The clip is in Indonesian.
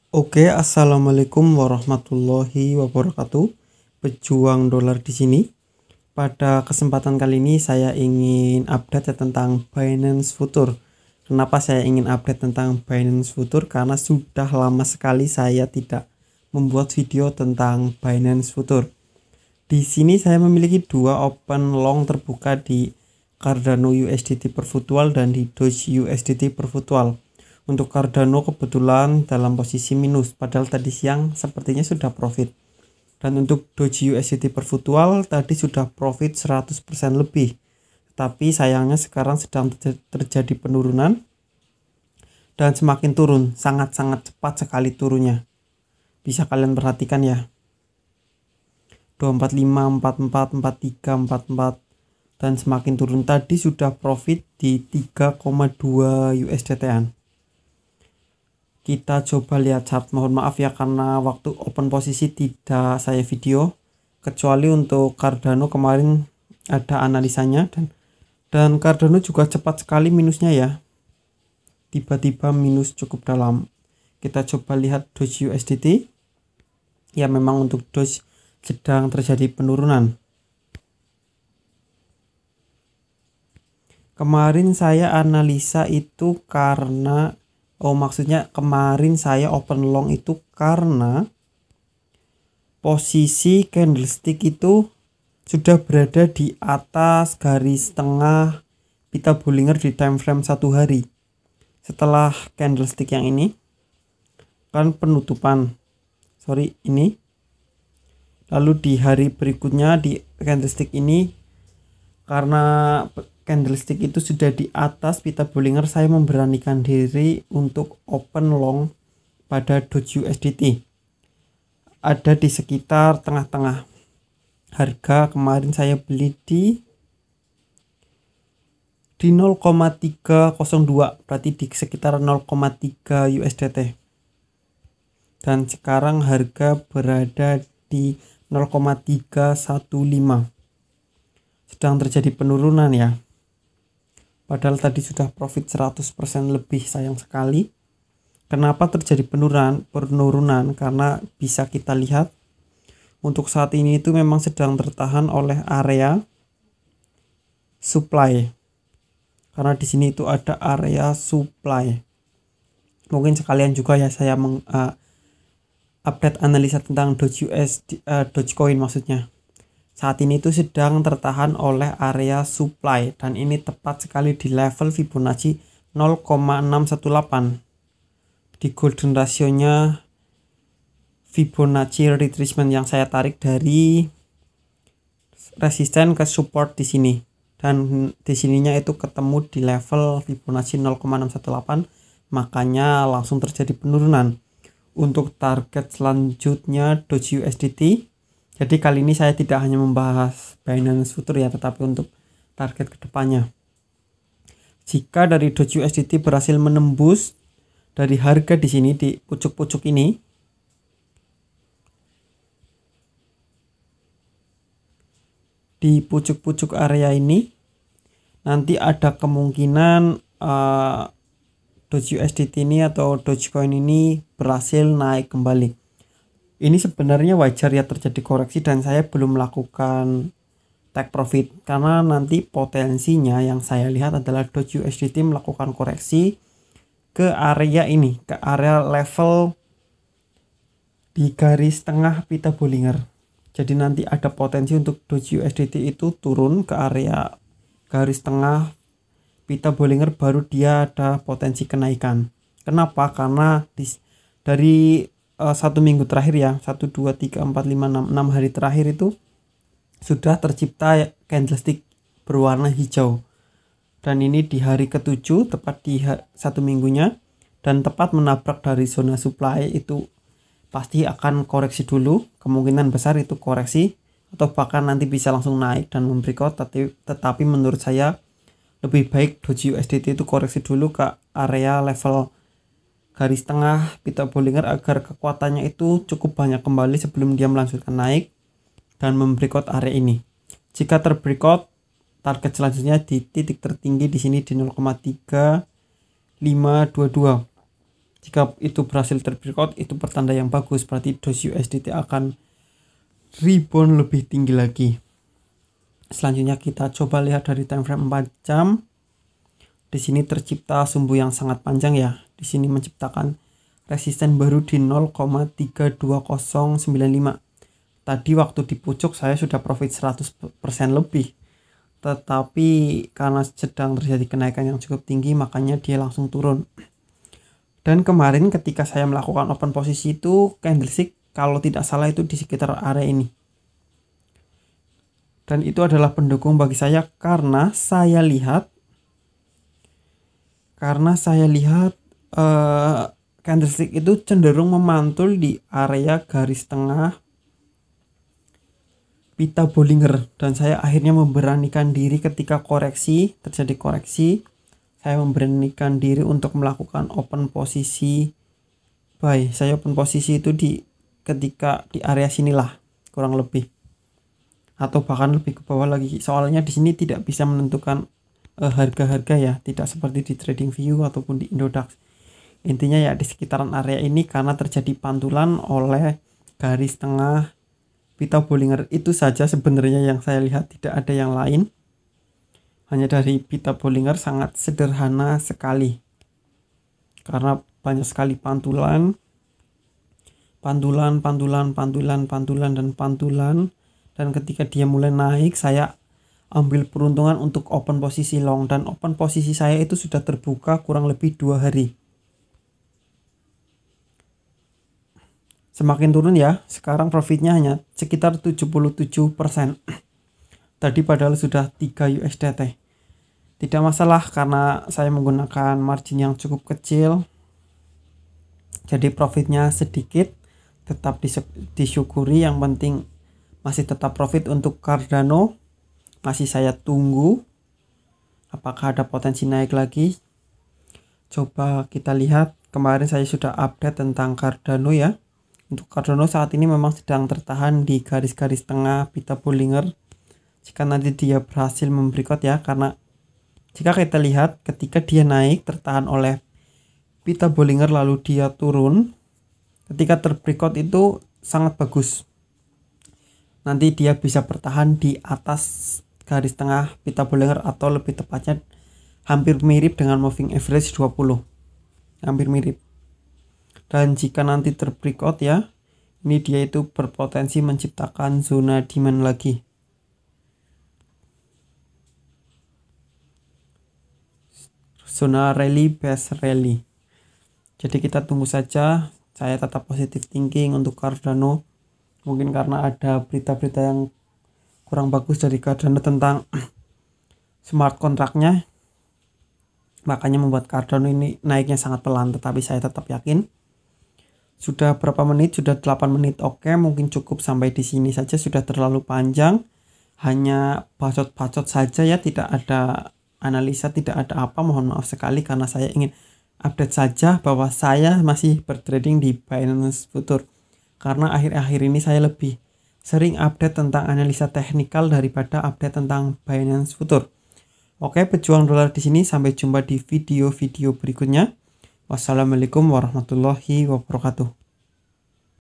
Oke, assalamualaikum warahmatullahi wabarakatuh. Pejuang dolar di sini. Pada kesempatan kali ini saya ingin update tentang Binance Future. Kenapa saya ingin update tentang Binance Future? Karena sudah lama sekali saya tidak membuat video tentang Binance Future. Di sini saya memiliki dua open long terbuka di Cardano USDT Perpetual dan di Doge USDT Perpetual. Untuk Cardano kebetulan dalam posisi minus, padahal tadi siang sepertinya sudah profit. Dan untuk Doge USDT Perpetual tadi sudah profit 100% lebih. Tapi sayangnya sekarang sedang terjadi penurunan dan semakin turun, sangat-sangat cepat sekali turunnya. Bisa kalian perhatikan ya. 245, 44, 43, 44 dan semakin turun. Tadi sudah profit di 3,2 USDT-an. Kita coba lihat chart. Mohon maaf ya karena waktu open posisi tidak saya video, kecuali untuk Cardano kemarin ada analisanya dan Cardano juga cepat sekali minusnya ya. Tiba-tiba minus cukup dalam. Kita coba lihat Doge USDT. Ya memang untuk Doge sedang terjadi penurunan. Kemarin saya analisa itu karena maksudnya kemarin saya open long itu karena posisi candlestick itu sudah berada di atas garis tengah pita Bollinger di time frame 1 hari. Setelah candlestick yang ini kan penutupan. Ini. Lalu di hari berikutnya di candlestick ini karena candlestick itu sudah di atas pita Bollinger, saya memberanikan diri untuk open long pada Doge USDT. Ada di sekitar tengah-tengah. Harga kemarin saya beli di 0,302, berarti di sekitar 0,3 USDT. Dan sekarang harga berada di 0,315. Sedang terjadi penurunan ya. Padahal tadi sudah profit 100% lebih, sayang sekali. Kenapa terjadi penurunan? Karena bisa kita lihat untuk saat ini itu memang sedang tertahan oleh area supply. Karena di sini itu ada area supply. Mungkin sekalian juga ya saya update analisa tentang Dogecoin maksudnya. Saat ini itu sedang tertahan oleh area supply dan ini tepat sekali di level Fibonacci 0,618. Di golden rasionya Fibonacci retracement yang saya tarik dari resisten ke support di sini. Dan di sininya itu ketemu di level Fibonacci 0,618, makanya langsung terjadi penurunan. Untuk target selanjutnya Doge USDT. Jadi kali ini saya tidak hanya membahas Binance Future ya, tetapi untuk target kedepannya. Jika dari Doge USDT berhasil menembus dari harga di sini di pucuk-pucuk ini, di pucuk-pucuk area ini, nanti ada kemungkinan Doge USDT ini atau Dogecoin ini berhasil naik kembali. Ini sebenarnya wajar ya terjadi koreksi dan saya belum melakukan take profit karena nanti potensinya yang saya lihat adalah Doge USDT melakukan koreksi ke area ini, ke area level di garis tengah pita Bollinger. Jadi nanti ada potensi untuk Doge USDT itu turun ke area garis tengah pita Bollinger, baru dia ada potensi kenaikan. Kenapa? Karena dari 1 minggu terakhir ya, 1, 2, 3, 4, 5, 6 hari terakhir itu sudah tercipta candlestick berwarna hijau. Dan ini di hari ke-7 tepat di 1 minggunya dan tepat menabrak dari zona supply, itu pasti akan koreksi dulu. Kemungkinan besar itu koreksi atau bahkan nanti bisa langsung naik dan membreakout, tetapi menurut saya lebih baik Doge USDT itu koreksi dulu ke area level garis tengah pita Bollinger agar kekuatannya itu cukup banyak kembali sebelum dia melanjutkan naik dan membreakout area ini. Jika terbreakout, target selanjutnya di titik tertinggi di sini di 0,3522. Jika itu berhasil terbreakout, itu pertanda yang bagus, berarti Doge USDT akan rebound lebih tinggi lagi. Selanjutnya kita coba lihat dari time frame 4 jam. Di sini tercipta sumbu yang sangat panjang ya. Di sini menciptakan resisten baru di 0,32095. Tadi waktu di pucuk saya sudah profit 100% lebih. Tetapi karena sedang terjadi kenaikan yang cukup tinggi, makanya dia langsung turun. Dan kemarin ketika saya melakukan open posisi itu, candlestick kalau tidak salah itu di sekitar area ini. Dan itu adalah pendukung bagi saya karena saya lihat candlestick itu cenderung memantul di area garis tengah pita Bollinger, dan saya akhirnya memberanikan diri ketika terjadi koreksi. Saya memberanikan diri untuk melakukan open posisi buy. Saya open posisi itu ketika di area sinilah kurang lebih, atau bahkan lebih ke bawah lagi. Soalnya di sini tidak bisa menentukan harga-harga ya, tidak seperti di TradingView ataupun di Indodax. Intinya ya di sekitaran area ini karena terjadi pantulan oleh garis tengah pita Bollinger. Itu saja sebenarnya yang saya lihat, tidak ada yang lain. Hanya dari pita Bollinger sangat sederhana sekali. Karena banyak sekali pantulan. Dan ketika dia mulai naik, saya ambil peruntungan untuk open posisi long, dan open posisi saya itu sudah terbuka kurang lebih 2 hari. Semakin turun ya, sekarang profitnya hanya sekitar 77%. Tadi padahal sudah 3 USDT. Tidak masalah karena saya menggunakan margin yang cukup kecil. Jadi profitnya sedikit, tetap disyukuri. Yang penting masih tetap profit. Untuk Cardano masih saya tunggu apakah ada potensi naik lagi. Coba kita lihat, kemarin saya sudah update tentang Cardano ya. Untuk Cardano saat ini memang sedang tertahan di garis-garis tengah pita Bollinger. Jika nanti dia berhasil membreakout ya, karena jika kita lihat ketika dia naik tertahan oleh pita Bollinger lalu dia turun, ketika terbreakout itu sangat bagus. Nanti dia bisa bertahan di atas garis tengah pita Bollinger, atau lebih tepatnya hampir mirip dengan moving average 20. Hampir mirip. Dan jika nanti terbreakout ya, ini dia itu berpotensi menciptakan zona demand lagi. Zona rally base rally. Jadi kita tunggu saja. Saya tetap positive thinking untuk Cardano. Mungkin karena ada berita-berita yang kurang bagus dari Cardano tentang smart contract-nya, makanya membuat Cardano ini naiknya sangat pelan. Tetapi saya tetap yakin. Sudah berapa menit? Sudah 8 menit. Oke, mungkin cukup sampai di sini saja, sudah terlalu panjang. Hanya bacot-bacot saja ya, tidak ada analisa, tidak ada apa. Mohon maaf sekali karena saya ingin update saja bahwa saya masih bertrading di Binance Future. Karena akhir-akhir ini saya lebih sering update tentang analisa teknikal daripada update tentang Binance Future. Oke, pejuang dolar di sini. Sampai jumpa di video-video berikutnya. Wassalamualaikum warahmatullahi wabarakatuh.